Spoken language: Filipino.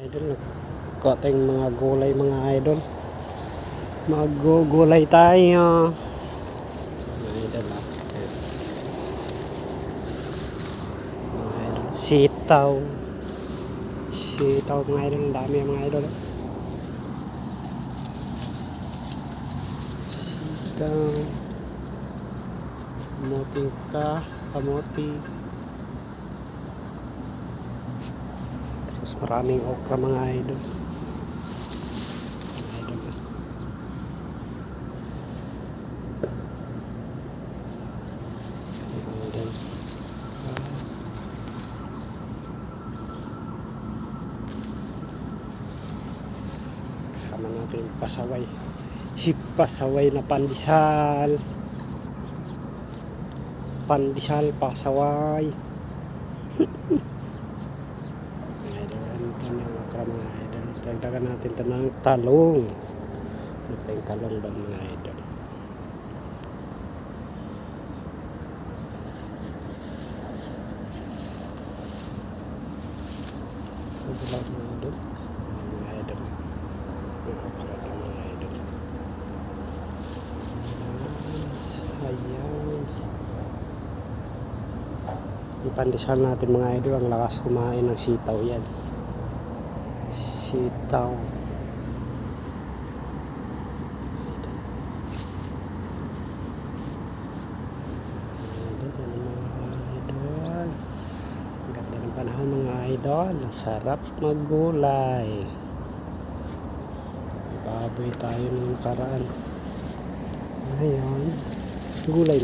Idol, nagkuha tayong mga gulay mga idol. Mag-gulay tayo. Mga idol, ayan. Mga idol, sitaw. Sitaw mga idol, ang dami mga idol. Sitaw. Kamote ka, kamote. Mas maraming okra mga idol. Kasama natin yung pasaway. Si pasaway na pandesal. Pandesal, pasaway. Dagdagan natin ito ng talong. Ito yung talong ba mga idol? Ito lang mga idol. Mga idol. Mga idol. Ayan. Yung pandesal natin mga idol, ang lakas kumain ng sitaw yan. Sitaw. Ang ganda ng panahon mga idol. Ang sarap maggulay. Baboy tayo nung nakaraan. Ngayon, gulay